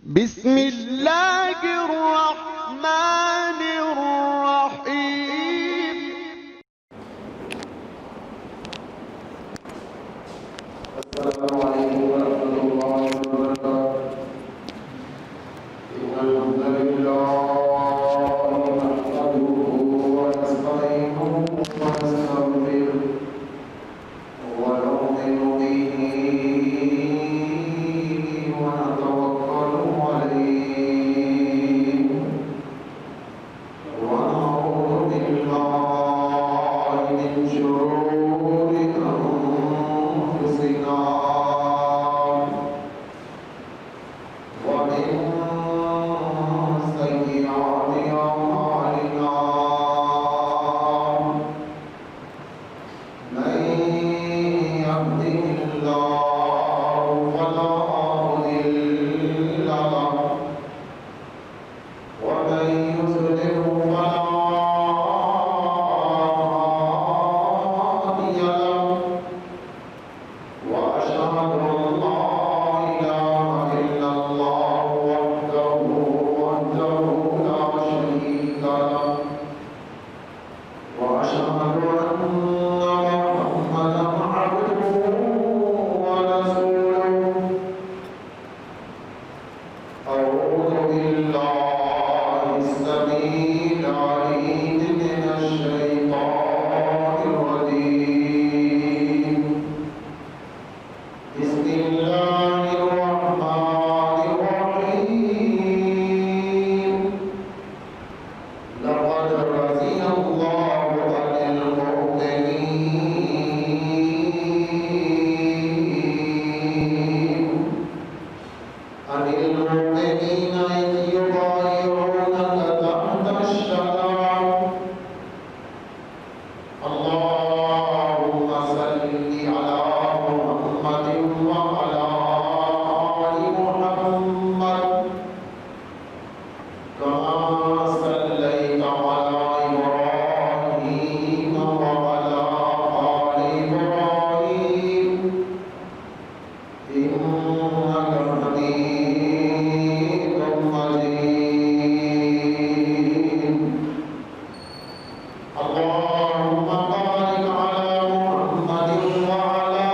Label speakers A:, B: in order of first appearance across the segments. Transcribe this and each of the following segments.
A: بسم اللہ الرحمن الرحیم
B: السلام علیکم ورحمۃ اللہ وبرکاتہ ان الحمد للہ نحمده ونستعینه ونستغفره ونؤمن به ونتوکل علیہ ونعوذ باللہ من شرور انفسنا ومن سيئات أعمالنا من يهده الله فلا مضل له ومن يضلل فلا هادي له وأشهد أن لا إله إلا الله وحده لا شريك له وأشهد أن محمدا عبده ورسوله أعوذ بالله السميع العليم من الشيطان الرجيم بسم الله الرحمن الرحيم لقد رضي الله عن المؤمنين إذ يبايعونك تحت الشجرة اللهم صل على محمد وعلى آل محمد كما صليت على إبراهيم وعلى آل إبراهيم إنك حميد مجيد اللهم بارك على محمد وعلى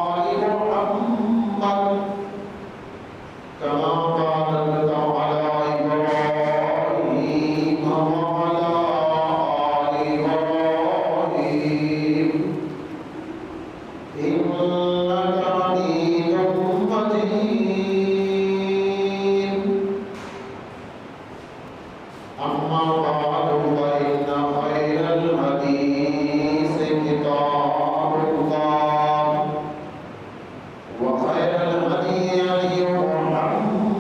B: آل محمد كما باركت على إبراهيم وعلى آل إبراهيم إنك حميد مجيد أما بعد فإن خير الحديث كتاب الله وخير الهدي هدي محمد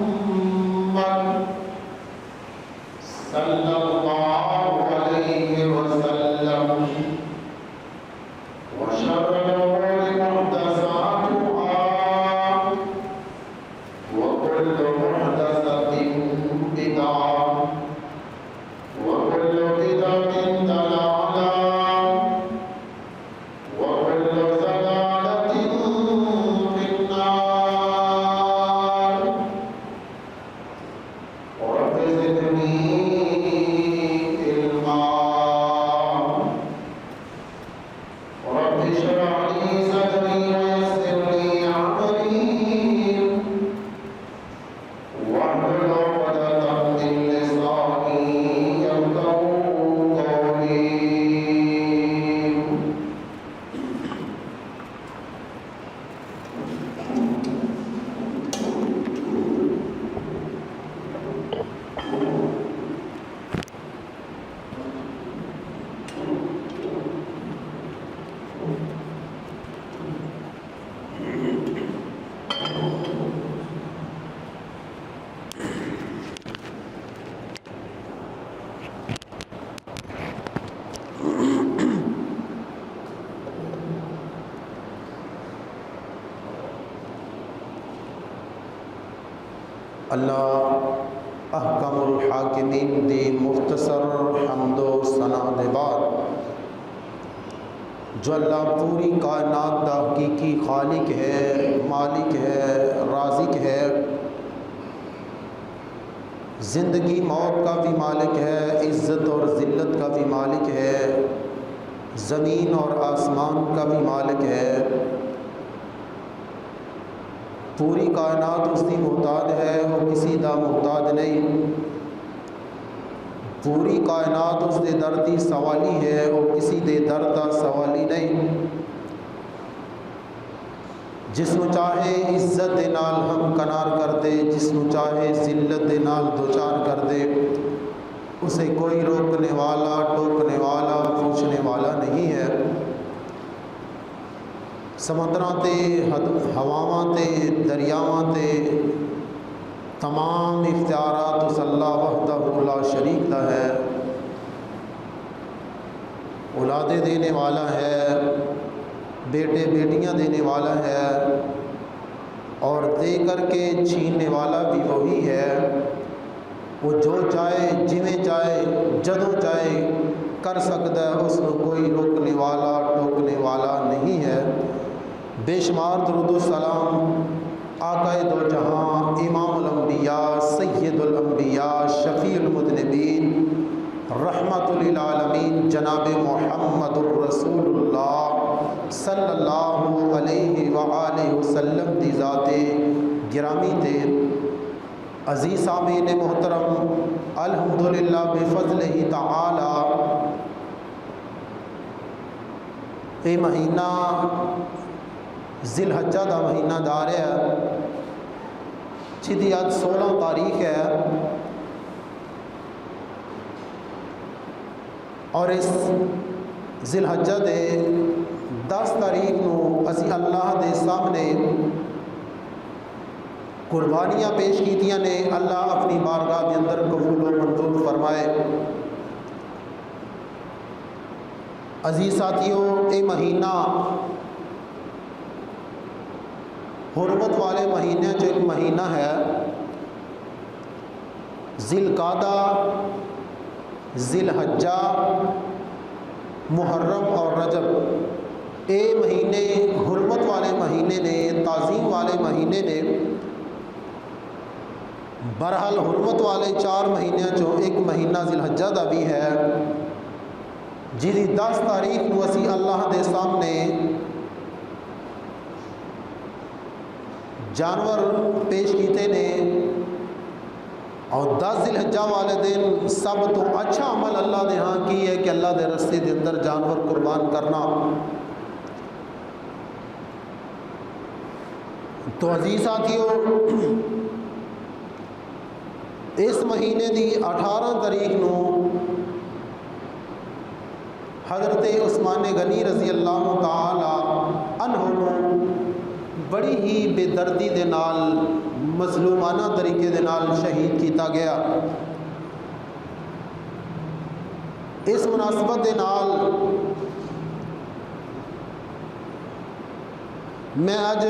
B: صلى الله عليه وسلم وشر الأمور محدثاتها وكل محدثة بدعة وكل بدعة ضلالة وكل ضلالة في النار رب زدني علما رب اشرح لي صدري ويسر لي أمري واحلل عقدة من لساني يفقهوا قولي اللہ احکم الحاکمین دی مختصر حمد و ثنا دے بعد جو اللہ پوری کائنات کا حقیقی خالق ہے، مالک ہے، رازق ہے، زندگی موت کا بھی مالک ہے، عزت اور ذلت کا بھی مالک ہے، زمین اور آسمان کا بھی مالک ہے۔ پوری کائنات اس کی محتاج ہے، وہ کسی دا محتاج نہیں۔ پوری کائنات اس دے در دی سوالی ہے، وہ کسی دے در دا سوالی نہیں۔ جس نو چاہے عزت دے نال ہم کنار کر دے، جس نو چاہے ذلت دے نال دوچار کر دے، اسے کوئی روکنے والا، ٹوکنے والا، پوچھنے والا نہیں ہے۔ سمندراں تے، ہواواں تے، دریاواں تے تمام اختیارات اس اللہ وحدہ لا شریک دا ہے۔ اولادیں دینے والا ہے، بیٹے بیٹیاں دینے والا ہے، اور دے کر کے چھیننے والا بھی وہی ہے۔ وہ جو چاہے، جویں چاہے، جدوں چاہے کر سکتا ہے، اس کو کوئی روکنے والا، ٹوکنے والا نہیں ہے۔ بے شمار درود و سلام آقا دو جہاں، امام الانبیاء، سید الانبیاء، شفیع المذنبین، رحمت للعالمین، جناب محمد الرسول اللہ صلی اللہ علیہ وآلہ وسلم دی ذات گرامی تے۔ عزیز سامعین محترم، الحمدللہ بفضلہ تعالی یہ مہینہ ذی الحجہ دا مہینہ دار ہے، جدی آج 16 تاریخ ہے، اور اس ذی الحجہ دے 10 تاریخ نو اسی اللہ دے سامنے قربانیاں پیش کیتیاں نے۔ اللہ اپنی بارگاہ کے اندر قبول و منظور فرمائے۔ عزیز ساتھیوں، یہ مہینہ حرمت والے مہینے جو ایک مہینہ ہے، ذی القعدہ، ذی الحجہ، محرم اور رجب، یہ مہینے حرمت والے مہینے نے، تعظیم والے مہینے نے۔ بہرحال حرمت والے 4 مہینوں چوں ایک مہینہ ذی الحجہ دا بھی ہے، جی 10 تاریخ کو اسی اللہ دے سامنے جانور پیش کیتے نے، اور 10 ذی الحجہ والے دن سب تو اچھا عمل اللہ دے ہاں کی ہے کہ اللہ دے رستے دے اندر جانور قربان کرنا۔ تو عزیز ساتھیوں، اس مہینے دی 18 تاریخ نو حضرت عثمان غنی رضی اللہ تعالی عنہ بڑی ہی بے دردی دے نال، مظلومانہ طریقے دے نال شہید کیتا گیا۔ اس مناسبت دے نال میں آج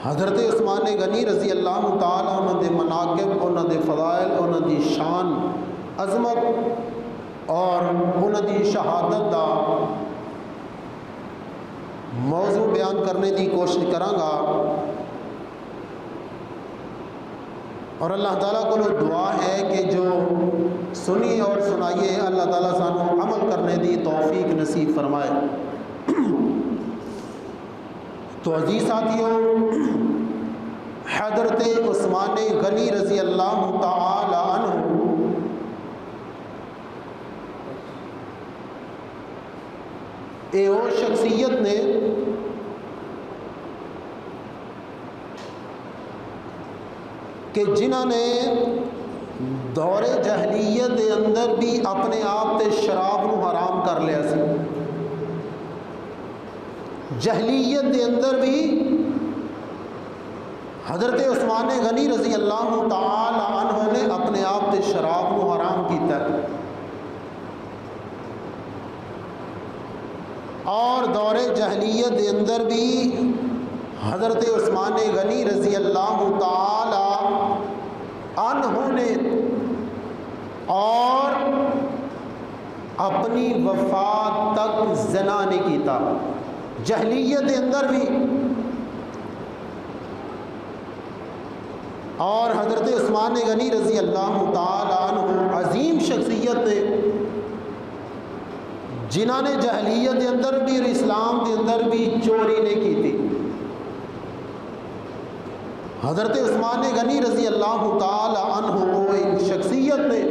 B: حضرت عثمان غنی رضی اللہ تعالیٰ عنہ دے مناقب، انہوں دے فضائل، انہوں دی شان، عظمت اور انہوں دی شہادت دا موضوع بیان کرنے دی کوشش کرانگا، اور اللہ تعالیٰ کو دعا ہے کہ جو سنی اور سنائیے اللہ تعالیٰ سانو عمل کرنے دی توفیق نصیب فرمائے۔ تو عزیز ساتھیوں، حضرت عثمان غنی رضی اللہ تعالی عنہ اے وہ شخصیت نے کہ جنہوں نے دور جہلیت دے اندر بھی اپنے آپ تے شراب نو حرام کر لیا سی۔ جہلیت دے اندر بھی حضرت عثمان غنی رضی اللہ تعالی عنہ نے اپنے آپ تے شراب نو حرام کیتا ہے، اور دور جہلیت دے اندر بھی حضرت عثمان غنی رضی اللہ تعالی عنہ نے اور اپنی وفات تک زنا نہیں کیتا۔ جہلیت دے اندر بھی اور حضرت عثمان غنی رضی اللہ تعالیٰ عنہ عظیم شخصیت تھے جنہوں نے جہلیت کے اندر بھی اور اسلام کے اندر بھی چوری نہیں کی تھی۔ حضرت عثمان غنی رضی اللہ تعالی عنہ وہ ایک شخصیت نے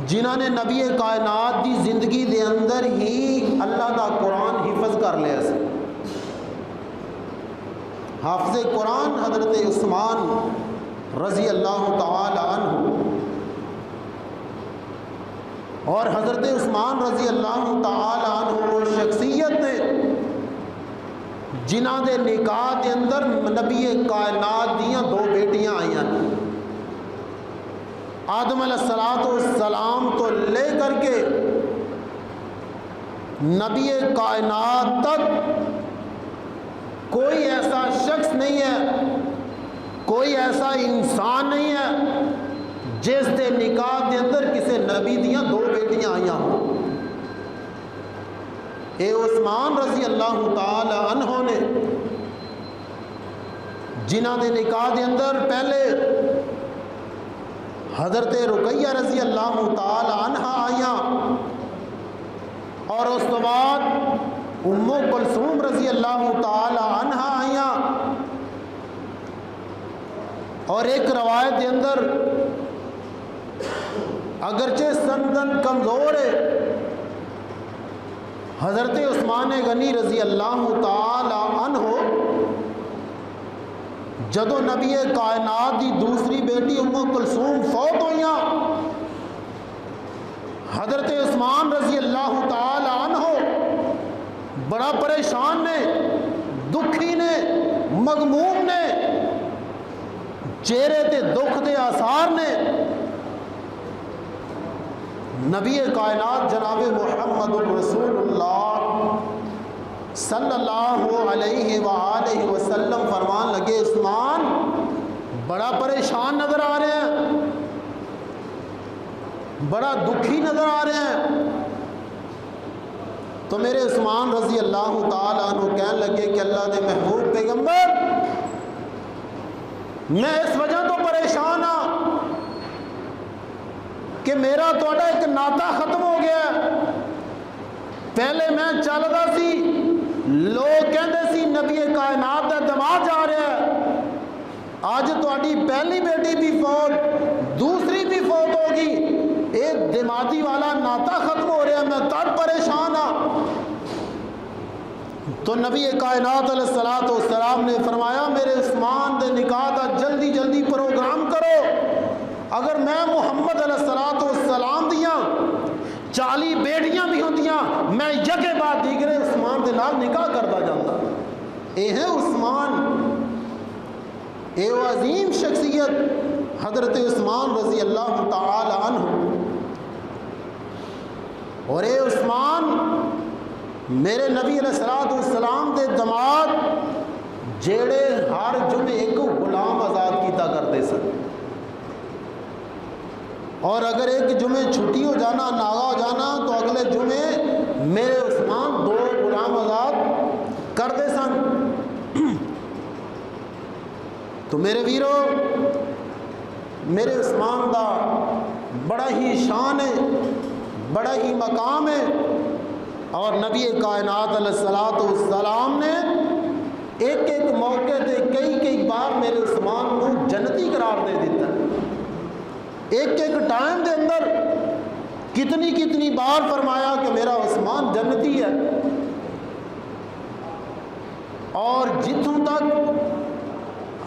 B: جنہوں نے نبی کائنات کی زندگی دے اندر ہی اللہ کا قرآن حفظ کر لیا سی۔ حافظ قرآن حضرت عثمان رضی اللہ تعالی عنہ، اور حضرت عثمان رضی اللہ تعالی عنہ وہ شخصیت نے جنہاں دے نکاح کے اندر نبی کائنات دیاں دو بیٹیاں آئیاں، آدم علیہ السلام تو لے کر کے نبی کائنات تک کوئی ایسا شخص نہیں ہے، کوئی ایسا انسان نہیں ہے جس دے نکاح کے اندر کسی نبی دیاں دو بیٹیاں آئیاں ہوں۔ اے عثمان رضی اللہ تعالی عنہ نے جنہاں دے نکاح دے اندر پہلے حضرت رقیہ رضی اللہ تعالی عنہ آئیاں، اور اس کے بعد ام کلثوم رضی اللہ تعالی عنہ آئیاں، اور ایک روایت کے اندر اگرچہ سندن کمزور ہے، حضرت عثمان غنی رضی اللہ تعالی عنہ جدو نبی کائنات دی دوسری بیٹی ام کلثوم فوت ہوئیاں، حضرت عثمان رضی اللہ تعالی عنہ بڑا پریشان نے، دکھی نے، مغموم نے، چہرے تے دکھ دے آثار نے۔ نبی کائنات جناب محمد رسول اللہ صلی اللہ علیہ وآلہ وسلم فرمان لگے عثمان بڑا پریشان نظر آ رہے ہیں، بڑا دکھی نظر آ رہے ہیں۔ تو میرے عثمان رضی اللہ تعالیٰ عنہ کہنے لگے کہ اللہ دے محبوب پیغمبر، میں اس وجہ تو پریشان ہاں کہ میرا توڑا ایک ناتا ختم ہو گیا ہے۔ پہلے میں چلدا سی، لوگ کہندے سی نبی کائنات دا دماد جا رہا ہے، آج تہاڈی پہلی بیٹی بھی فوت، دوسری بھی فوت ہوگی، ایک دمادی والا ناتا ختم ہو رہا ہے، میں تب پریشان ہاں۔ تو نبی کائنات علیہ السلام نے فرمایا میرے عثمان دے نکاح دا جلدی جلدی پروگرام کرو، اگر میں محمد علیہ السلام دیاں 40 بیٹیاں بھی ہوندیاں میں یکے بعد دیگرے عثمان دے نال نکاح کرتا جاتا۔ اے ہے عثمان، اے وہ عظیم شخصیت حضرت عثمان رضی اللہ تعالی عنہ۔ اور اے عثمان میرے نبی علیہ السلام دے دماد جیڑے ہر جمعے ایک غلام آزاد کیتا کرتے سن، اور اگر ایک جمعے چھٹی ہو جانا، ناغا ہو جانا، تو اگلے جمعے میرے عثمان 2 غلام آزاد کرتے سن۔ تو میرے ویرو، میرے عثمان دا بڑا ہی شان ہے، بڑا ہی مقام ہے، اور نبی کائنات علیہ السلام نے ایک ایک موقع تے کئی بار میرے عثمان کو جنتی قرار دے دیتا ہے۔ ایک ایک ٹائم دے اندر کتنی بار فرمایا کہ میرا عثمان جنتی ہے۔ اور جتوں تک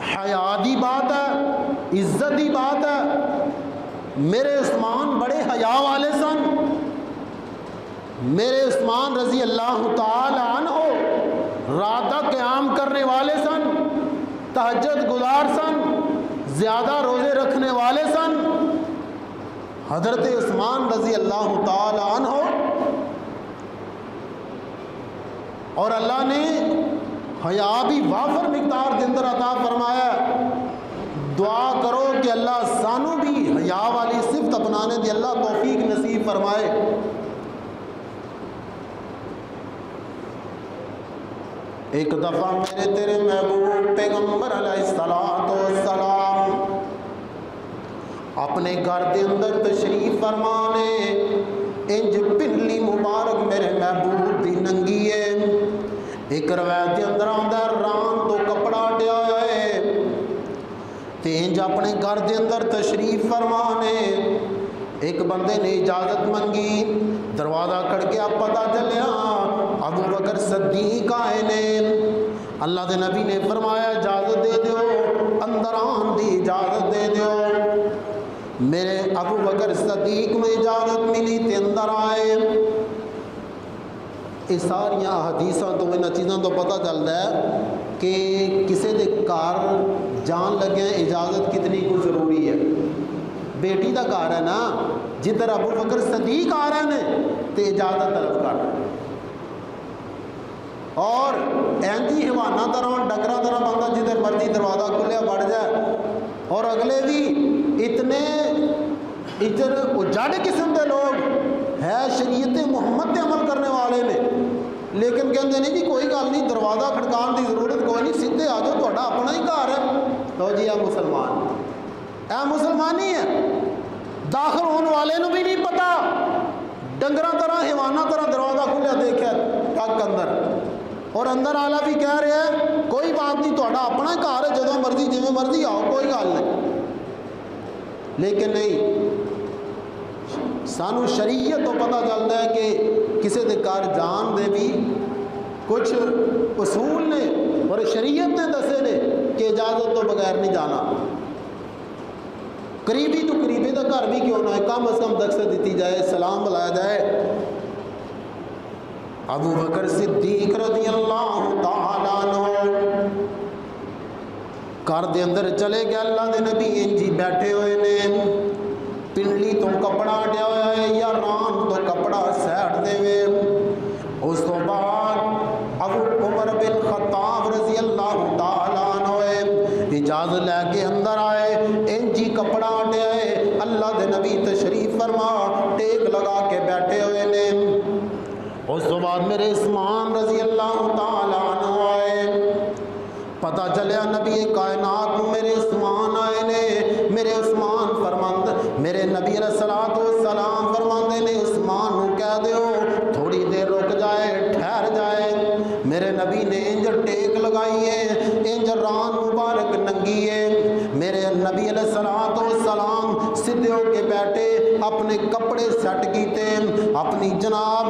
B: حیا دی بات ہے، عزت دی بات ہے، میرے عثمان بڑے حیا والے سن۔ میرے عثمان رضی اللہ تعالی عنہ رات کا قیام کرنے والے سن، تہجد گزار سن، زیادہ روزے رکھنے والے سن۔ حضرت عثمان رضی اللہ تعالی عنہ، اور اللہ نے حیا بھی وافر مقدار کے اندر عطا فرمایا۔ دعا کرو کہ اللہ سانو بھی حیا والی صفت اپنانے دی اللہ توفیق نصیب فرمائے۔ ایک دفعہ میرے تیرے محبوب پیغمبر علیہ السلام اپنے گھر کے اندر تشریف فرمانے انج پنڈلی مبارک میرے محبوب دی ننگی ہے. ایک روایت کے اندر آندا ران تو کپڑا ڈیا ہے تے انج اپنے گھر کے اندر تشریف فرمانے ایک بندے نے اجازت منگی. دروازہ کھڑکیا پتہ چلیا ابو بکر صدیق آئے نے. اللہ دے نبی نے فرمایا اجازت دے دیو, اندر آن دی اجازت دے دیو. میرے ابو بکر صدیق میں اجازت ملی تے اندر آئے. یہ ساری حدیثاں تو ان چیزوں تو پتہ چلتا ہے کہ کسی دے گھر جان لگے اجازت کتنی کو ضروری ہے. بیٹی دا گھر ہے نا, جدھر ابو بکر صدیق آ رہے ہیں تو اجازت طلب کر رہے ہیں. اور اینجی حوانہ طرح ڈنگرا طرح بندہ جدھر مرضی دروازہ کھلیا بڑھ جائے. اور اگلے بھی اتنے ادھر اجڑ قسم کے لوگ ہے, شریعت محمد تے عمل کرنے والے نے, لیکن کہتے نہیں جی کوئی گل نہیں, دروازہ کھڑکان کی ضرورت کوئی نہیں, سیدھے آ جاؤ, تہاڈا اپنا ہی گھر ہے. تو جی اے مسلمان, اے مسلمان ہی ہے. داخل ہونے والے نو بھی نہیں پتا, ڈنگرا طرح حیوانہ طرح دروازہ کھلیا دیکھا ٹک اندر, اور اندر والا بھی کہہ رہا ہے کوئی بات نہیں, تہاڈا اپنا ہی گھر ہے, جدوں مرضی جویں مرضی آؤ, کوئی گل نہیں. لیکن نہیں, سانو شریعت تو پتہ چلتا ہے کہ کسی دے گھر جان دے بھی کچھ اصول نے, اور شریعت نے دسے نے کہ اجازت تو بغیر نہیں جانا. قریبی تو قریبی کا گھر بھی کیوں نہ ہے, کم از کم دستک دیتی جائے, سلام بلایا جائے. ابو بکر صدیق رضی اللہ تعالیٰ عنہ گھر دے اندر چلے گئے. اللہ دے نبی انجی بیٹھے ہوئے نے, پنڈلی تو کپڑا ڈیا ہوا ہے یا ران تو کپڑا سیٹ دے ہوئے. اس تو بعد ابو عمر بن خطاب رضی اللہ تعالیٰ عنہ اجازت لے کے اندر آئے, انجی کپڑا ڈیا ہے. اللہ دے نبی تشریف فرما ٹیک لگا کے بیٹھے ہوئے نے. اس تو بعد میرے عثمان رضی اللہ تعالیٰ عنہ آئے. پتہ چلیا نبی کائنات میرے عثمان آئے نے. میرے عثمان فرماند, میرے نبی علیہ السلام فرماندے نے عثمان کو کہہ دیو تھوڑی دیر رک جائے, ٹھہر جائے. میرے نبی نے انج ٹیک لگائی ہے, انج ران مبارک ننگی ہے. میرے نبی علیہ السلام سیدھے ہو کے بیٹھے, اپنے کپڑے سیٹ کیتے, اپنی جناب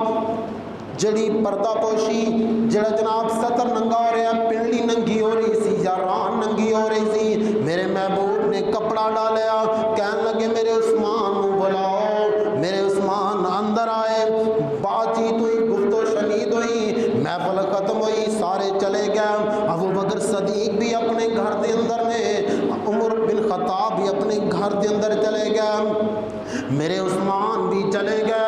B: جڑی پردہ پوشی, جڑا جناب ستر ننگا ہو رہا ہے, پنڈلی ننگی ہو رہی سی یا ران ننگی ہو رہی سی. میرے محبوب نے کپڑا ڈالیا, کہنے لگے میرے عثمان کو بلاؤ. میرے عثمان اندر آئے, بات چیت ہوئی, گفت و شنید ہوئی, محفل ختم ہوئی, سارے چلے گئے. ابو بکر صدیق بھی اپنے گھر دے اندر نے, عمر بن خطاب بھی اپنے گھر دے اندر چلے گئے, میرے عثمان بھی چلے گئے.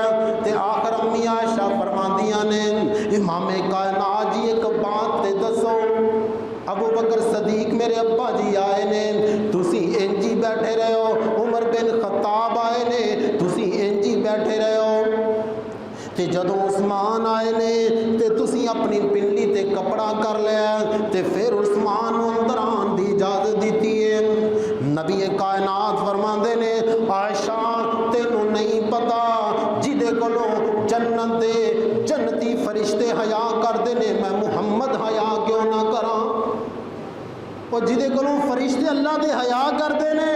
B: تے آخر امی عائشہ فرماندیاں نے امام کائنات جی ایک بات تے دسو, ابو بکر صدیق میرے ابا جی آئے نے, تسی انجی بیٹھے رہے ہو. عمر بن خطاب آئے نے, تسی انجی بیٹھے رہے ہو. تے جدوں عثمان آئے نے تے تسی اپنی پنڈلی تے کپڑا کر لیا, تے پھر عثمان اندر آن دی اجازت دیتی ہے. نبی کائنات فرماندے نے عائشہ تینوں نہیں پتا جدے کولوں جنت دے جنتی فرشتے حیا کردے نے, میں محمد حیا کیوں نہ کراں. اور جدے کولوں فرشتے اللہ دے حیا کردے نے,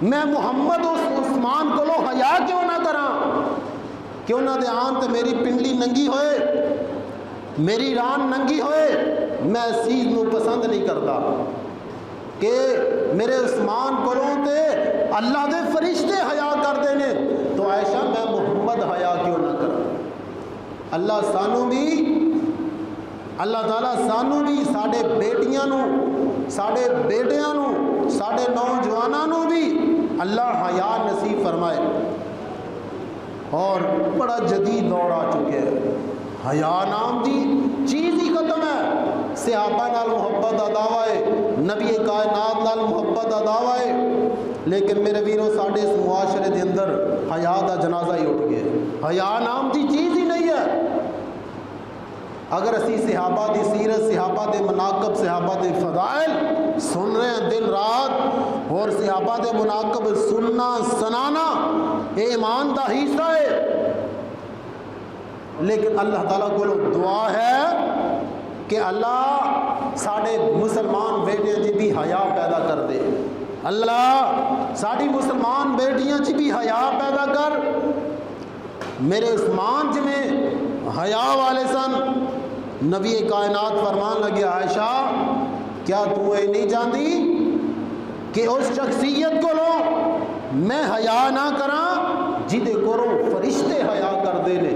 B: میں محمد اس عثمان کولوں حیا کیوں نہ کراں. کیوں نہ دے آن تے میری پنڈلی ننگی ہوئے, میری ران ننگی ہوئے. میں اس چیز نو پسند نہیں کرتا کہ میرے عثمان کولوں تے اللہ دے فرشتے حیا کردے نے, تو عائشہ میں محمد حیا کیوں نہ کراں. اللہ سانو بھی, اللہ تعالیٰ سانو بھی, ساڈے بیٹیاں نو, ساڈے بیٹیاں نو, ساڈے نوجواناں نو بھی اللہ حیا نصیب فرمائے. اور بڑا جدید دور آ چکے ہیں, حیا نام دی چیز ہی ختم ہے. صحابہ نال محبت دا دعویٰ ہے, نبی کائنات نال محبت دا دعویٰ ہے, لیکن میرے ویرو ساڈے اس معاشرے دے اندر حیا دا جنازہ ہی اٹھ گیا. حیا نام دی چیز ہی نہیں ہے. اگر اسی صحابہ دی سیرت، صحابہ دے مناقب، صحابہ دے فضائل سن رہے ہیں دن رات، اور صحابہ دے مناقب سننا سنانا یہ ایمان دا حصہ ہے، لیکن اللہ تعالیٰ کو دعا ہے کہ اللہ ساڑھے مسلمان بیٹیاں جی بھی حیا پیدا کر دے، اللہ ساڑھی مسلمان بیٹیاں جی بھی حیا پیدا کر۔ میرے عثمان جی میں حیا والے سن، نبی کائنات فرمان لگے عائشہ کیا تو یہ نہیں جانتی کہ اس شخصیت کو لو میں حیا نہ کراں جدے کرو فرشتے حیا کر دے نے۔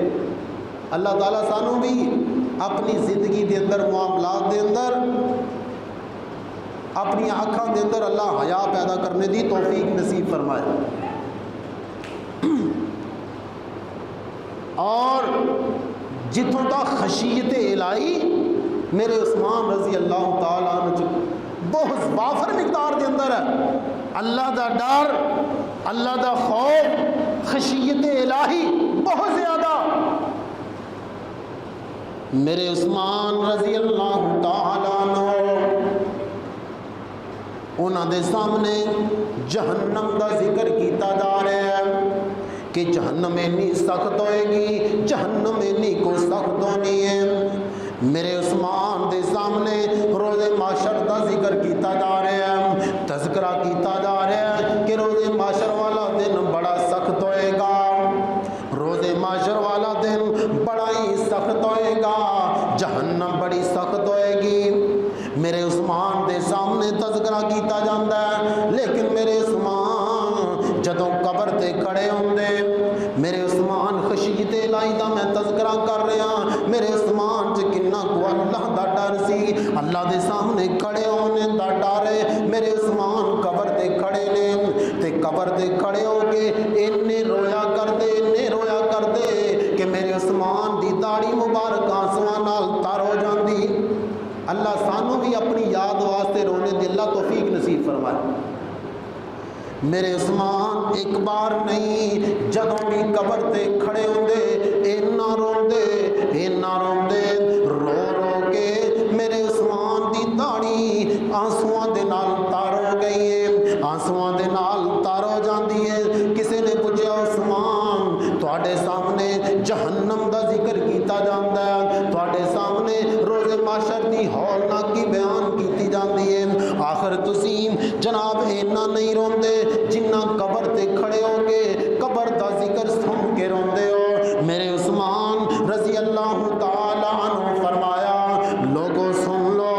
B: اللہ تعالیٰ سانو بھی اپنی زندگی دے اندر، معاملات دے اندر، اپنی آنکھاں دے اندر اللہ حیا پیدا کرنے دی توفیق نصیب فرمائے۔ اور جتوں تک خشیت الہی میرے عثمان رضی اللہ تعالیٰ عنہ بہت وافر مقدار دے اندر ہے، اللہ دا ڈر، اللہ دا خوف، خشیت الہی بہت زیادہ۔ میرے عثمان رضی اللہ تعالیٰ عنہ انہاں دے سامنے جہنم دا ذکر کیتا جا رہا ہے کہ جہنم اتنی سخت ہوئے گی، جہنم اتنی کو سخت ہونی ہے۔ میرے عثمان دے سامنے روز معاشر دا ذکر کیتا جا رہا ہے، تذکرہ کیتا جا رہا ہے کہ روز معاشر والا دن بڑا سخت ہوئے گا، روز معاشر والا دن بڑا ہی سخت ہوئے گا، جہنم بڑی سخت ہوئے گی۔ میرے عثمان دے سامنے تذکرہ کیتا جاندہ ہے، لیکن میرے عثمان جدوں قبر تے کھڑے ہوندے، میرے عثمان خشیت الہی دا میں تذکرہ کر رہا، میرے عثمان چ کنا کو اللہ دا ڈر سی، اللہ دے سامنے کھڑے ہونے دا ڈر ہے۔ میرے عثمان قبر تے کھڑے نے تے قبر تے کھڑے ہو کے انہیں رویا کر دے، انہیں رویا کر دے کہ میرے عثمان دی داڑھی مبارک آنسواں نال تر ہو جاندی۔ اللہ سانو بھی اپنی یاد واسطے رونے دی اللہ توفیق نصیب فرمائے۔ میرے عثمان ایک بار نہیں جدوں بھی قبر تے کھڑے ہوندے اینا روندے رو رو کے میرے عثمان دی داڑھی آنسواں دے نال تار ہو گئی ہے، آنسواں دے نال تار ہو جاندی ہے۔ کسی نے پوچھا عثمان تواڈے سامنے جہنم دا ذکر کیتا جاندا ہے، تواڈے سامنے روز معاشر دی ہولناکی بیان کیتی جاندی ہے، آخر تسی جناب اینا نہیں روندے جنہ قبر تے کھڑے ہو کے قبر دا ذکر سن کے روندے ہو۔ میرے عثمان رضی اللہ تعالی عنہ فرمایا لوگوں سن لو،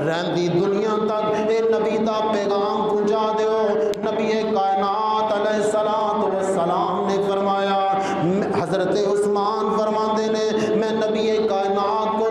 B: رہندی دنیا تک اے نبی دا پیغام پہنچا دیو۔ نبی کائنات علیہ السلام نے فرمایا، حضرت عثمان فرماندے نے میں نبی کائنات کو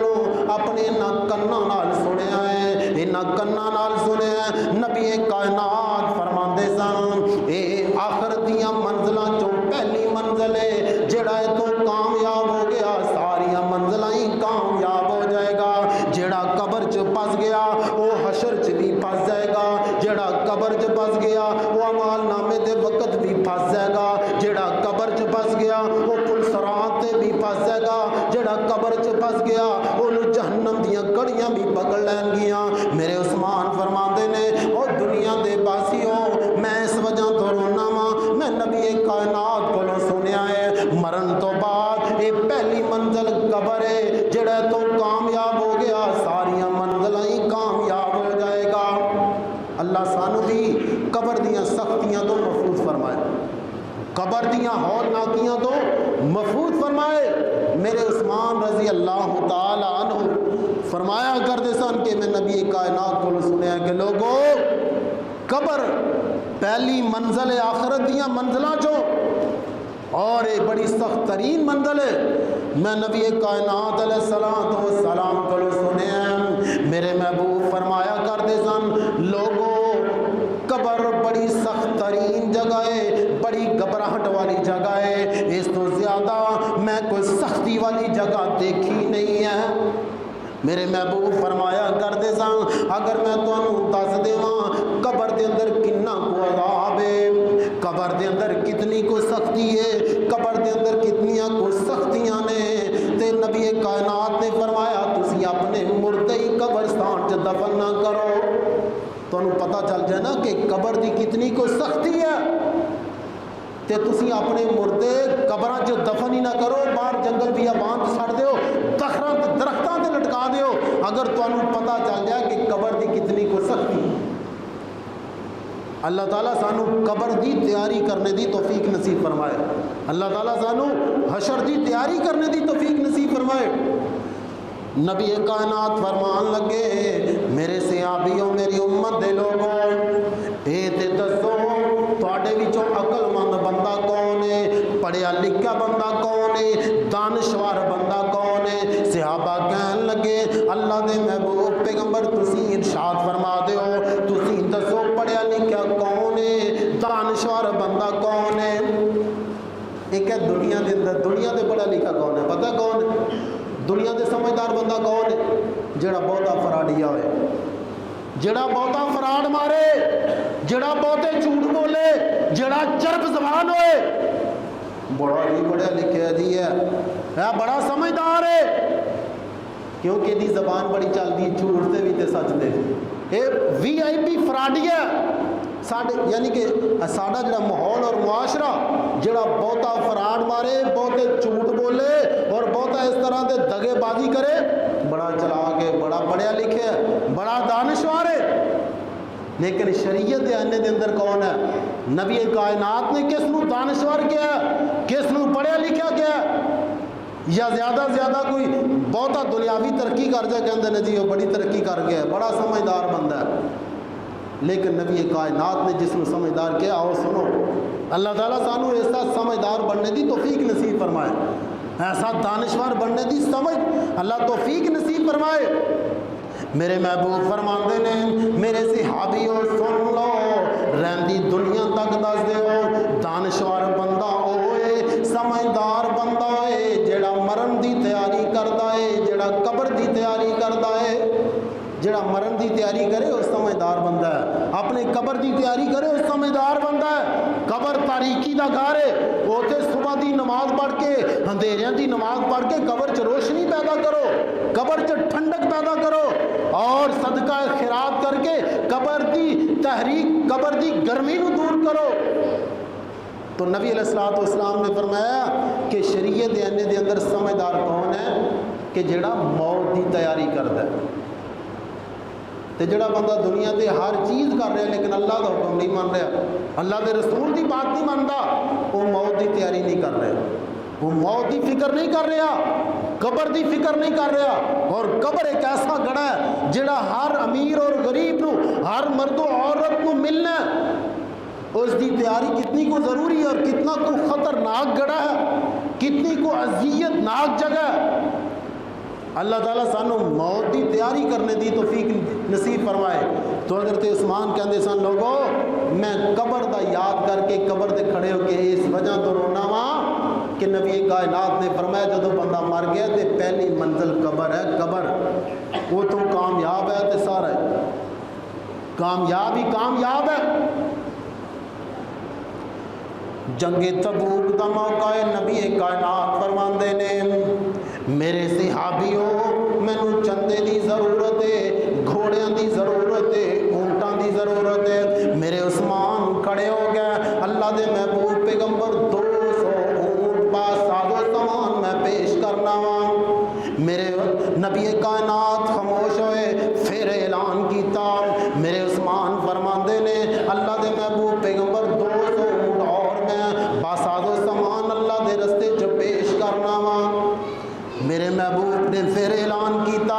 B: اپنے کنا نال سنیا ہے، کنا نال سنیا ہے۔ نبی کائنات فرماندے سن اے آخرت دیاں منزلاں چوں پہلی منزل ہے، جڑا تو کامیاب ہو گیا ساریاں منزلاں ہی کامیاب ہو جائے گا، جڑا قبر چ پس گیا وہ حشر چ بھی پس جائے گا، جڑا قبر چ پس گیا وہ اعمال نامے دے وقت بھی پس جائے گا، جڑا قبر چ پس گیا وہ پل صراط تے بھی پس جائے گا، جڑا قبر چ پس گیا وہ جہنم دیاں کڑیاں بھی پکڑ لین گیاں۔ میرے عثمان فرماندے نے او دنیا دے باسیوں میں اس وجہ تو رونا وا، میں نبی کائنات کو سنیا ہے مرن تو بعد یہ پہلی منزل قبر ہے، جڑا تو کامیاب ہو گیا ساریاں منزلیں ہی کامیاب ہو جائے گا۔ اللہ سانو بھی قبر دیاں سختیاں تو محفوظ فرمائے، قبر دیاں ہولناکیاں تو محفوظ فرمائے۔ میرے عثمان رضی اللہ تعالی عنہ فرمایا کرتے سن کہ میں نبی کائنات کو سنیا کہ لوگوں قبر پہلی منزل ہے آخرت دیاں منزلاں چوں اور یہ بڑی سخت ترین منزل ہے۔ میں نبی کائنات علیہ السلام کو سنیا، میرے محبوب فرمایا کرتے سن لوگوں قبر بڑی سخت ترین جگہ ہے، بڑی گھبراہٹ والی جگہ ہے، اس تو زیادہ میں کوئی سختی والی جگہ دیکھی نہیں ہے۔ میرے محبوب فرمایا کرتے سن اگر میں تمہیں دس دیواں قبر دے اندر کنا کو عذاب ہے، قبر دے اندر کتنی کو سختی ہے، قبر دے اندر کتنیاں کو سختیاں نے، تے نبی کائنات نے فرمایا چ دفن نہ کرو۔ تو پتہ چل جائے نا کہ قبر دی کتنی کوئی سختی ہے، تے تسی اپنے مردے قبراں چ دفن ہی نہ کرو، باہر جنگل بیابان چھڑ دیو، درختاں تے لٹکا دیو، اگر تمہیں پتہ چل جائے کہ قبر دی کتنی کوئی سختی۔ اللہ تعالیٰ سانو قبر دی تیاری کرنے دی توفیق نصیب فرمائے، اللہ تعالیٰ سانو حشر دی تیاری کرنے دی توفیق نصیب فرمائے۔ نبی کائنات فرمان لگے میرے صحابیوں، میری امت دے لوگوں، اے تے دسو تواڈے وچوں عقل مند بندہ کون ہے، پڑھیا لکھا بندہ کون ہے، دانشور بندہ کون ہے؟ صحابہ کہن لگے اللہ دے محبوب پیغمبر تسی ارشاد فرما دیو، تسی دسو پڑھیا لکھا کون ہے، دانشور بندہ کون ہے؟ ایک ہے دنیا دے اندر، دنیا دے پڑھیا لکھا کون ہے؟ پتہ کون ہے؟ دنیا دے سمجھدار بندہ کون ہے؟ جڑا بہتا فراڈیا ہوئے، جڑا بہتا فراڈ مارے، جڑا بہتے جھوٹ بولے، جڑا چرب زبان ہوئے، بڑا ہی پڑھیا لکھیا جی ہے بڑا سمجھدار ہے، کیونکہ دی زبان بڑی چل دی، جھوٹ سے بھی تے سچ دے، اے وی آئی پی فراڈیا یعنی کہ ساڈا جڑا ماحول اور معاشرہ جڑا بہتا فراڈ مارے، بہتے جھوٹ بولے اور بہتا اس طرح دے دگے بازی کرے، بڑا چلاک ہے، بڑا پڑھیا لکھیا ہے، بڑا دانشور ہے، لیکن شریعت آنے دے اندر کون ہے؟ نبی کائنات نے کس نو دانشور کیا ہے، کس نو پڑھیا لکھیا کیا ہے؟ یا زیادہ زیادہ کوئی بہتا دنیاوی ترقی کر جائے کہندے نے جی وہ بڑی ترقی کر گیا ہے، بڑا سمجھدار بندہ ہے، لیکن نبی کائنات نے جس نے سمجھدار کیا آؤ سنو، اللہ تعالیٰ سانو ایسا سمجھدار بننے دی توفیق نصیب فرمائے، ایسا دانشور بننے دی سمجھ اللہ توفیق نصیب فرمائے۔ میرے محبوب فرماندے نے میرے صحابیوں سن لو، رہندی دنیا تک دس دیو، دانشور بندہ ہوئے، سمجھدار بندہ ہے جڑا مرن دی تیاری کردا ہے، جڑا قبر دی تیاری کردا ہے، جڑا مرن دی تیاری کرے وہ سمجھدار بندہ ہے، اپنے قبر دی تیاری کرے وہ سمجھدار بندہ ہے۔ قبر تاریکی دا گھر ہے، اوتے صبح دی نماز پڑھ کے اندھیریاں دی نماز پڑھ کے قبر چ روشنی پیدا کرو، قبر چ ٹھنڈک پیدا کرو، اور صدقہ خیرات کر کے قبر دی تحریک، قبر دی گرمی نو دور کرو۔ تو نبی علیہ الصلوۃ والسلام نے فرمایا کہ شریعت آنے دے اندر سمجھدار کون ہے کہ جڑا موت دی تیاری کردا ہے، تے جڑا بندہ دنیا دے ہر چیز کر رہا ہے لیکن اللہ دا حکم نہیں مان رہا، اللہ دے رسول دی بات نہیں مانتا، وہ موت دی تیاری نہیں کر رہا، وہ موت دی فکر نہیں کر رہا، قبر دی فکر نہیں کر رہا۔ اور قبر ایک ایسا گڑا ہے جڑا ہر امیر اور غریب نو، ہر مرد و عورت کو ملنا ہے، اس دی تیاری کتنی کو ضروری ہے اور کتنا کو خطرناک گڑا ہے، کتنی کو اذیت ناک جگہ ہے۔ اللہ تعالیٰ سانو موت دی تیاری کرنے دی توفیق نصیب فرمائے۔ تو حضرت عثمان کہندے سن لوگو میں قبر دا یاد کر کے قبر دے کھڑے ہو کے اس وجہ تو رونا وا کہ نبی کائنات نے فرمایا جدو بندہ مر گیا تے پہلی منزل قبر ہے، قبر وہ تو کامیاب ہے تے سارا ہے، کامیاب ہی کامیاب ہے۔ جنگ تبوک دا موقع ہے، نبی کائنات فرماندے نے میرے صحابیوں مینوں چندے دی ضرورت ہے، گھوڑیاں دی ضرورت ہے، اونٹاں دی ضرورت ہے۔ میرے عثمان کھڑے ہو گئے، اللہ دے محبوب پیغمبر 200 اونٹ با ساز و سامان میں پیش کرنا وا۔ میرے نبی کائنات خاموش ہوئے، پھر اعلان کیتا، میرے عثمان فرماندے نے اللہ دے محبوب پیغمبر 200 اونٹ اور میں با ساز و سامان اللہ دے رستے چ پیش کرنا وا۔ میرے محبوب نے پھر اعلان کیتا،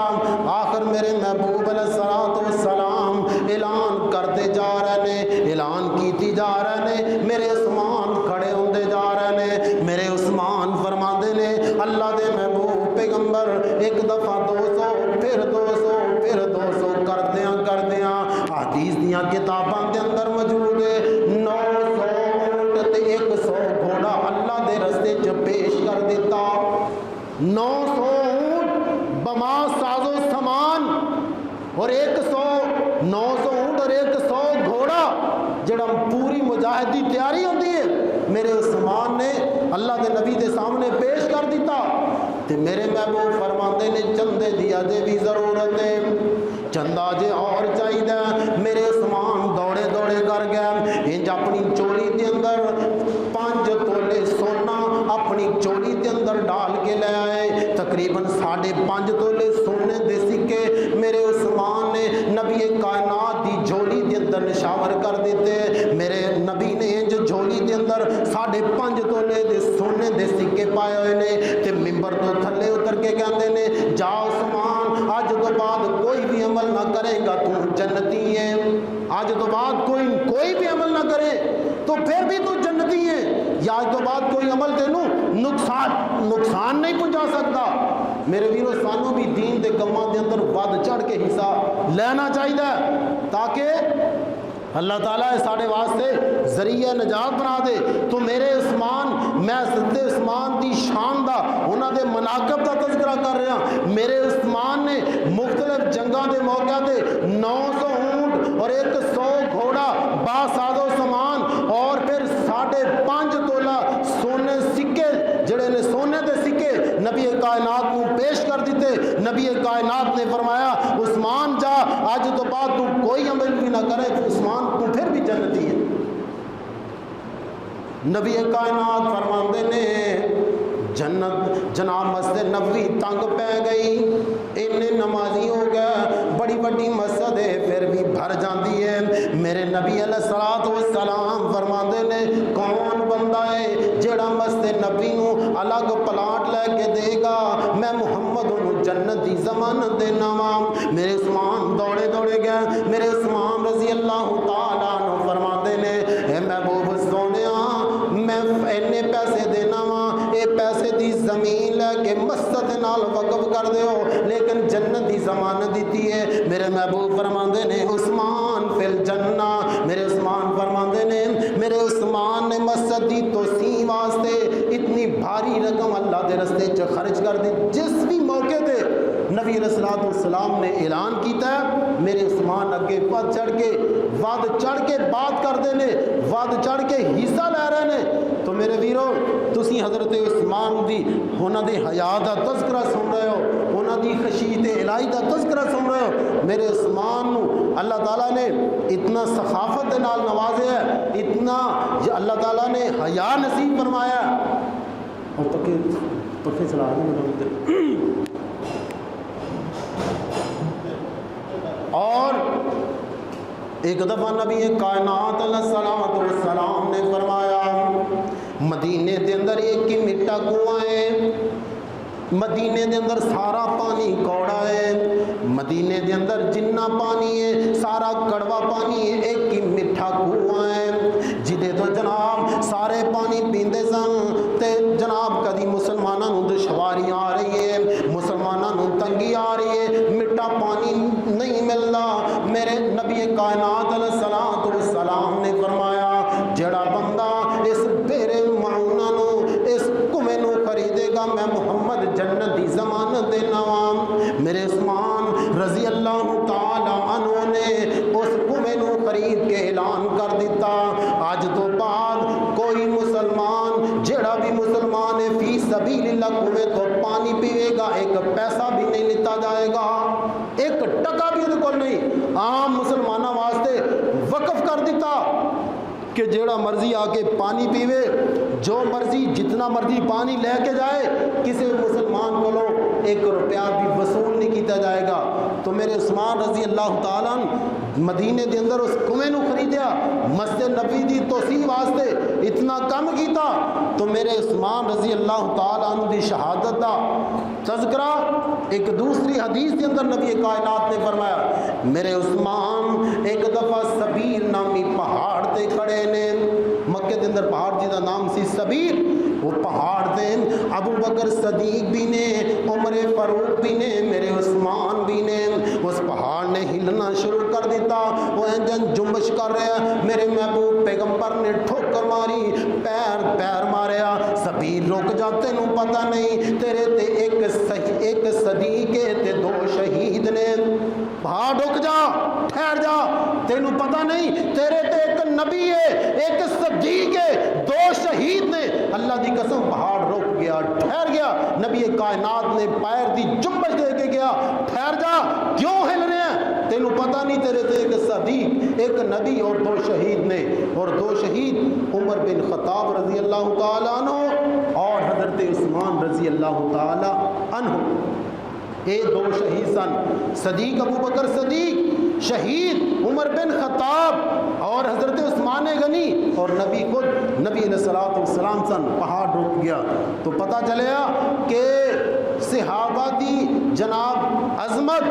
B: آخر میرے محبوب علیہ الصلوۃ والسلام اعلان کرتے جا رہے ہیں، اعلان کیتی جا رہے ہیں، میرے عثمان کھڑے ہوندے جا رہے ہیں۔ میرے عثمان فرماندے نے اللہ دے محبوب پیغمبر ایک دفعہ 200 پھر 200 پھر 200 کردیاں حدیث دیاں کتاباں دے اندر موجود ہے 900 اونٹ تے 100 گھوڑا اللہ دے رستے چ پیش کر دیتا۔ 900 اونٹ بما ساز و سامان اور 900 اونٹ اور 100 گھوڑا جڑا پوری مجاہدی تیاری ہوتی ہے میرے عثمان نے اللہ دے نبی دے سامنے پیش کر دیتا۔ تے میرے محبوب فرماندے نے چندے دی اجے بھی ضرورت ہے، چندہ جے اور چاہیے. میرے عثمان دوڑے دوڑے کر گیا. انج اپنی چولی دے اندر 5 تولے سونا اپنی چولی دے اندر ڈال کے لے آئے. تقریباً 5.5 تولے سونے دے سکے میرے عثمان نے نبی کائنات دی جھولی دے اندر نشاور کر دیتے. میرے نبی نے انج جھولی دے اندر 5.5 تولے دے سونے دے سکے پائے ہوئے نے تے منبر تو تھلے اتر کے کہندے نے جا عثمان اج تو بعد کوئی بھی عمل نہ کرے گا تو جنتی ہے. آج تو بعد کوئی بھی عمل نہ کرے تو پھر بھی تو جنتی ہے. یا آج تو بعد کوئی عمل تینوں نقصان نہیں پہنچا سکتا. میرے ویرو سانوں بھی دین دے گماں دے اندر ود چڑھ کے حصہ لینا چاہیے تاکہ اللہ تعالیٰ ساڑھے واسطے ذریعہ نجات بنا دے. تو میرے عثمان میں حضرت عثمان دی شان دا انہاں دے مناقب دا تذکرہ کر رہا. میرے عثمان نے مختلف جنگاں دے موقع دے 900 اونٹ اور 100 گھوڑا باساد و سامان اور پھر 5.5 تولہ سونے سکے جڑے نے سونے دے سکے نبی کائنات کو پیش کر دیتے. نبی کائنات نے فرمایا عثمان جا آج تو بعد تو کوئی عمل بھی نہ کرے عثمان تو پھر بھی جنتی ہے. نبی کائنات فرماندے نے جنت جناب مسجد نبوی تنگ پہ گئی انہیں نمازی ہو گیا بڑی بڑی مسجد ہے پھر بھی بھر جاندی ہے. میرے نبی علیہ السلام فرماندے نے کون بندہ ہے جڑا مسجد نبوی نو الگ پلاٹ لے کے دے گا میں محمد انہوں جنت دی ضمانت دینا وا. میرے عثمان دوڑے دوڑے گیا. میرے عثمان رضی اللہ تعالیٰ عنہ فرماندے نے اے محبوب سونیا میں اینے پیسے دینا وا اے پیسے دی زمین لے کے مسجد نال وقف کر دیو لیکن جنت دی ضمانت دیتی ہے. میرے محبوب فرماندے نے عثمان فی الجنہ. میرے عثمان فرماندے نے میرے عثمان نے مسجد دی توسیع واسطے اتنی بھاری رقم اللہ دے رستے چ خرچ کر دی. جس بھی موقع تے نبی علیہ السلام نے اعلان کیتا ہے میرے عثمان اگے پد چڑھ کے ود چڑھ کے بات کر دے نے ود چڑھ کے حصہ لے رہے نے. تو میرے ویرو تسی حضرت عثمان دی انہاں دی حیا دا تذکرہ سن رہے ہو انہاں دی خشیت الہی دا تذکرہ سن رہے ہو. میرے عثمان نو اللہ تعالیٰ نے اتنا سخافت دے نال نوازیا ہے اتنا اللہ تعالیٰ نے حیا نصیب فرمایا ہے. اور پکے چلا دیں اور ایک دفعہ نبی کائنات علیہ السلام نے فرمایا مدینے دے اندر ایک ہی مٹا کنواں ہے مدینے دے اندر سارا پانی کوڑا ہے مدینے دے اندر جنہ پانی ہے سارا کڑوا پانی ہے ایک ہی میٹھا کنواں ہے جدے تو جناب سارے پانی پیندے سن تے جناب کدی مسلمانوں نو دشواریاں آ رہی ہے مسلمانوں نو تنگی آ رہی ہے میٹھا پانی نہیں ملدا. میرے نبی کائنات علیہ السلام نے فرمایا جڑا بندہ اس بیرے معونہ نو اس کنویں نو خریدے گا میں محمد جنت دی ضمانت دینا وا. میرے عثمان رضی اللہ تعالی عنہ نے اس کنویں نو خرید کے اعلان کر دیتا آج تو بعد کوئی مسلمان جڑا بھی مسلمان ہے فی سبیل اللہ کنویں تو پانی پیے گا ایک پیسہ بھی نہیں لیتا جائے گا ایک ٹکا بھی ان کو نہیں. عام مسلمانوں واسطے وقف کر دیتا کہ جیڑا مرضی آ کے پانی پیوے جو مرضی جتنا مرضی پانی لے کے جائے کسی مسلمان کو 1 روپیہ بھی وصول نہیں کیتا جائے گا. تو میرے عثمان رضی اللہ تعالیٰ مدینے دے اندر اس کنویں نو خریدیا مسجد نبی دی توسیع واسطے اتنا کم کیتا. تو میرے عثمان رضی اللہ تعالیٰ عنہ دی شہادت دا تذکرہ ایک دوسری حدیث کے اندر نبی کائنات نے فرمایا میرے عثمان ایک دفعہ سبیل نامی پہاڑ تے کھڑے نے مکے دے اندر پہاڑ جی دا نام سی سبیل وہ پہاڑ دے ابو بکر صدیق بھی نے عمر فاروق بھی نے میرے عثمان بھی نے اس پہاڑ نے ہلنا شروع کر دیتا وہ انجن جنبش کر رہا میرے محبوب پیغمبر نے ٹھوکر ماری پیر ماریا سبیل رک جا تینوں پتہ نہیں تیرے تے ایک صدیق تے 2 شہید نے پہاڑ رک جا ٹھہر جا تینوں پتہ نہیں تیرے تے ایک نبی ہے ایک صدیق ہے 2 شہید نے اللہ دی قسم پہاڑ رک گیا ٹھہر گیا. نبی کائنات نے پیر دی جنبش دے کے گیا ٹھہر جا کیوں ہل رہے ہیں تینوں پتہ نہیں تیرے تے ایک صدیق، ایک نبی اور 2 شہید نے، اور 2 شہید عمر بن خطاب رضی اللہ تعالیٰ عنہ اور حضرت عثمان رضی اللہ تعالیٰ عنہ، یہ 2 شہید سن۔ صدیق ابو بکر صدیق، شہید عمر بن خطاب اور حضرت عثمان غنی، اور نبی خود نبی علیہ الصلوۃ والسلام سن۔ پہاڑ رک گیا تو پتہ چلیا کہ صحابہ دی جناب عظمت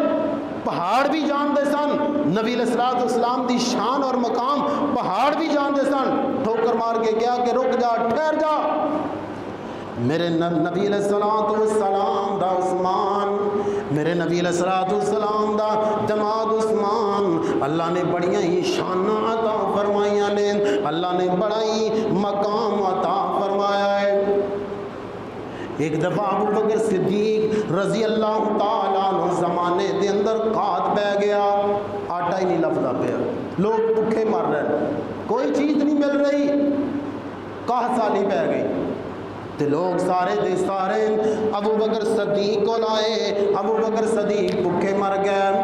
B: پہاڑ بھی جانتے سن، نبی علیہ الصلوۃ والسلام دی شان اور مقام پہاڑ بھی جانتے سن۔ ٹھوکر مار کے کیا کہ رک جا، ٹھہر جا، میرے نبی علیہ الصلوۃ والسلام دا عثمان، میرے نبی علیہ الصلوۃ والسلام دا دماد عثمان، اللہ نے بڑیاں ہی شاناں عطا فرمائیاں نے، اللہ نے بڑا ہی مقام عطا فرمایا ہے۔ ایک دفعہ ابو بکر صدیق رضی اللہ تعالیٰ عنہ زمانے دے اندر قحط پہ گیا، آٹا ہی نہیں لفظہ پیا، لوگ بھوکے مر رہے ہیں، کوئی چیز نہیں مل رہی، قحط سالی پہ گئی، تو لوگ سارے دے سارے ابو بکر صدیق کو لائے، ابو بکر صدیق بھوکے مر گئے،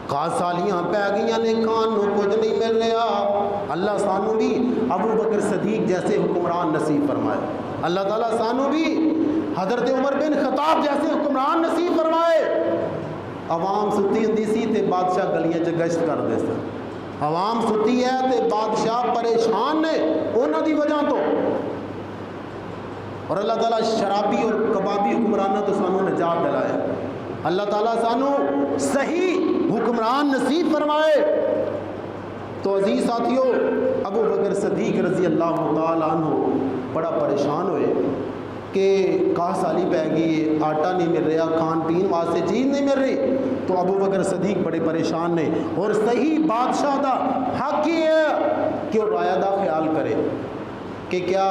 B: قحط سالیاں پہ گئیاں نے، کھان نو کچھ نہیں مل رہا۔ اللہ سانو بھی ابو بکر صدیق جیسے حکمران نصیب فرمائے، اللہ تعالیٰ سانو بھی حضرت عمر بن خطاب جیسے حکمران نصیب فرمائے۔ عوام ستی ہوندی سی تے بادشاہ گلیاں چ گشت کرتے سن، عوام ستی ہے تے بادشاہ پریشان نے انہاں دی وجہ تو، اور اللہ تعالیٰ شرابی اور کبابی حکمرانہ تو سانو نجات دلائے، اللہ تعالیٰ سانو صحیح حکمران نصیب فرمائے۔ تو عزیز ساتھیو، ابو بکر صدیق رضی اللہ تعالیٰ عنہ بڑا پریشان ہوئے کہ قحط سالی پہ گئی، آٹا نہیں مل رہا، کھان پین واسطے چیز نہیں مل رہی، تو ابو بکر صدیق بڑے پریشان نے، اور صحیح بادشاہ دا حق ہی ہے کہ وہ رعایا دا خیال کرے کہ کیا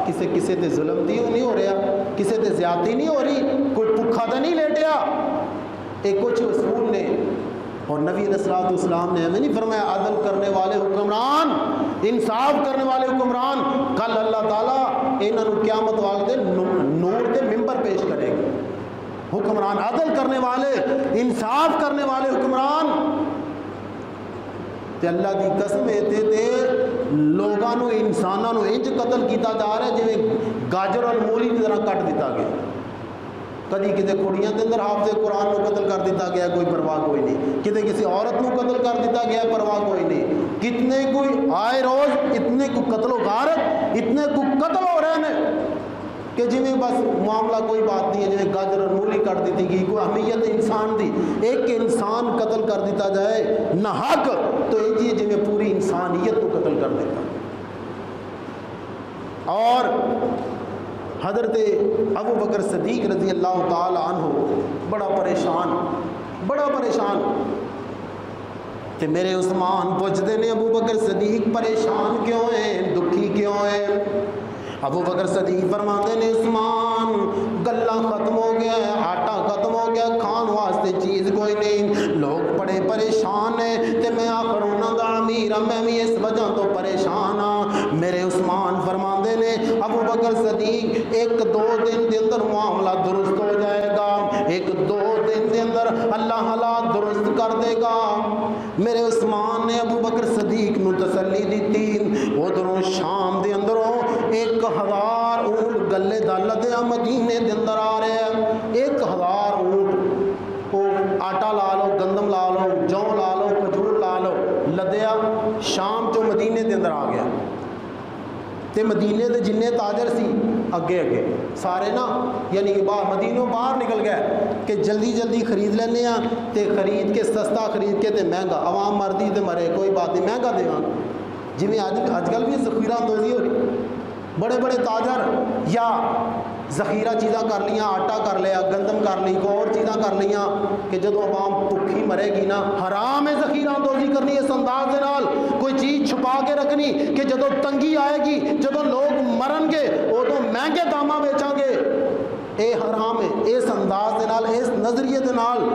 B: کسے تے ظلم نہیں ہو رہا، کسے تے زیادتی نہیں ہو رہی، کوئی بھوکھا تو نہیں لیٹیا۔ ایک کچھ اصول نے، اور نبی علیہ الصلوۃ والسلام نے ہمیں نہیں فرمایا عدل کرنے والے حکمران، انصاف کرنے والے حکمران کل اللہ تعالیٰ انہاں نوں قیامت والے دن نور دے ممبر پیش کرے گا۔ حکمران عدل کرنے والے، انصاف کرنے والے حکمران، تے اللہ دی قسم تے لوگاں نوں انساناں نوں انج قتل کیتا جا رہا ہے جویں گاجر اور مولی کی طرح کٹ دیتا گیا، کدی کسی کڑیاں دے اندر حافظ قرآن نو قتل کر دیتا گیا، کوئی پرواہ کوئی نہیں، کتے کسی عورت نو قتل کر دیتا گیا، پرواہ کوئی نہیں، کتنے کوئی آئے روز اتنے کو قتل و غارت، اتنے کو قتل ہو رہے ہیں کہ جی میں بس معاملہ کوئی بات نہیں ہے، جی گاجر اور مولی کٹ دیتی گئی، کوئی اہمیت انسان دی، ایک انسان قتل کر دیتا جائے نہ حق تو یہ جی میں پوری انسانیت کو قتل کر دیتا۔ اور حضرت ابو بکر صدیق رضی اللہ تعالی عنہ بڑا پریشان کہ میرے عثمان پوچھتے نے ابو بکر صدیق پریشان کیوں ہیں، دکھی کیوں ہیں؟ ابو بکر صدیق فرماتے نے عثمان گلہ ختم ہو گیا ہے، آٹا ختم ہو گیا، کھان واسطے چیز کوئی نہیں، لوگ بڑے پریشان ہیں، تے میں آخر انہاں دا امیر ہاں، میں بھی اس وجہ تو پریشان ہاں۔ میرے عثمان فرماتے نے ابو بکر صدیق 1-2 دن دے اندر معاملہ درست ہو جائے گا، 1-2 دن دے اندر اللہ حالات درست کر دے گا۔ میرے عثمان نے ابو بکر صدیق نو تسلی دیتی، ادھروں شام دے اندروں 1000 اونٹ گلے دا لدیا مدینے دے اندر آ رہے ہیں، 1000 اونٹ، وہ آٹا لا لو، گندم لا لو، جو لا لو، کھجور لا لو، لدیا شام تو مدینے دے اندر آ گیا، تے مدینے دے جننے تاجر سی اگے سارے نا، یعنی کہ مدینوں باہر نکل گئے کہ جلدی خرید لینے ہیں، تے خرید کے سستا خرید کے تے مہنگا، عوام مردی تے مرے کوئی بات نہیں، مہنگا دے گا، جی میں آج کل بھی ذخیرہ اندوزی ہو رہی، بڑے تاجر یا ذخیرہ چیزاں کر لیاں، آٹا کر لیا، گندم کر لی، کوئی اور چیزاں کر لیاں کہ جدو عوام بھوکھی مرے گی نا، حرام ہے ذخیرہ اندوزی کرنی اس انداز دے نال، کوئی چیز چھپا کے رکھنی کہ جدو تنگی آئے گی، جدو لوگ مرن گے ادو مہنگے داماں بیچاں گے، اے حرام ہے اس انداز دے نال، اس نظریے دے نال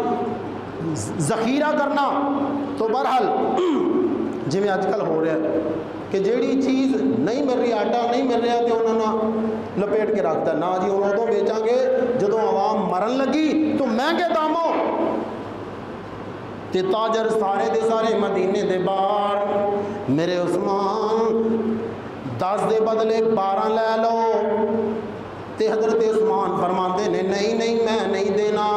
B: ذخیرہ کرنا۔ تو بہرحال جی میں آج کل ہو رہا ہے کہ جیڑی چیز نہیں مل رہی، آٹا نہیں مل رہا تو انہوں نے لپیٹ کے رکھتا ہے، نہ جی انہوں ادو بیچاں گے جدو عوام مرن لگی تو مہنگے داموں، تے تاجر سارے دے سارے مدینے دے باہر میرے عثمان 10 دے بدلے 12 لے لو تے حضرت عثمان فرماندے نے نہیں میں نہیں دینا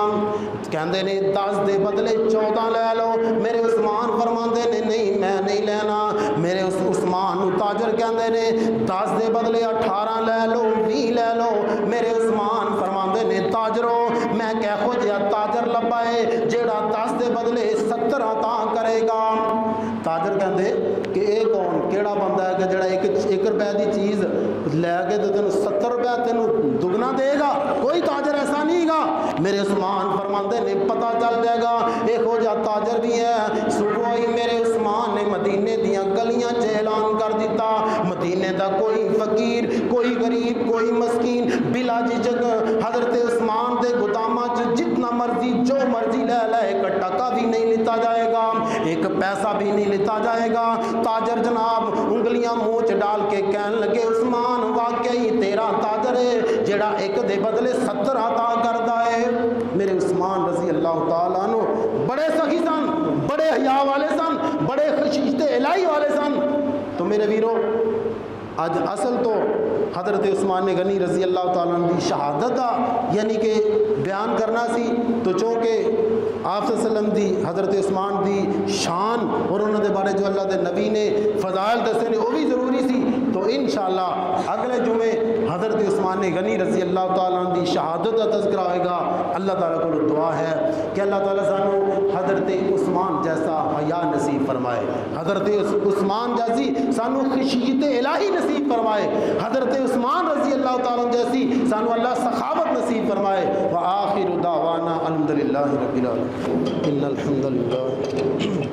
B: کہندے نے 10 دے بدلے 14 لے لو میرے عثمان فرماندے نے نہیں میں نہیں لینا میرے عثمان نو تاجر کہندے نے 10 دے بدلے 18 لے لو 20 لے لو میرے عثمان فرماندے نے تاجرو میں کہو جہا تاجر لبا ہے جیڑا 10 دے بدلے 70 عطا کرے گا تاجر کہندے کہ اے کون کیڑا بندہ ہے کہ جڑا 1 روپے دی چیز لے کے تے تینوں 70 روپے تینوں دگنا دے گا کوئی تاجر ایسا نہیں گا میرے عثمان فرماندے نے پتہ چل جائے گا ایک ہو جا تاجر بھی ہے صبح ہی میرے عثمان نے مدینے دیاں گلیاں چ اعلان کر دیتا مدینے دا کوئی فقیر کوئی غریب کوئی مسکین بلا جھجک حضرت عثمان دے گوداماں چ جتنا مرضی جو مرضی لے لے 1 ٹکا بھی نہیں لیتا جائے گا 1 پیسہ بھی نہیں لیتا جائے گا تاجر جناب انگلیاں منہ چ ڈال کے کہنے لگے عثمان واقعی تیرا تاجر ہے جڑا 1 دے بدلے 70 عطا کردا ہے میرے عثمان رضی اللہ تعالیٰ عنہ بڑے سخی سن بڑے حیا والے سن بڑے خشیت الہی والے سن تو میرے ویرو اج اصل تو حضرت عثمان غنی رضی اللہ تعالیٰ عنہ دی شہادت دا یعنی کہ بیان کرنا سی تو چونکہ آپ صلی اللہ علیہ وسلم دی حضرت عثمان دی شان اور انہوں دے بارے جو اللہ دے نبی نے فضائل دسے نے وہ بھی ضروری سی تو انشاءاللہ اگلے جمعے حضرت عثمان غنی رضی اللہ تعالیٰ عنہ دی شہادت کا تذکرہ ہوئے گا اللہ تعالیٰ کو دعا ہے کہ اللہ تعالیٰ سانو حضرت عثمان جیسا حیا نصیب فرمائے حضرت عثمان جیسی سانو خشیت الہی نصیب فرمائے حضرت عثمان رضی اللہ تعالیٰ عنہ جیسی سانو اللہ سخاوت نصیب فرمائے وآخر دعوانا الحمدللہ رب العالمین ان الحمدللہ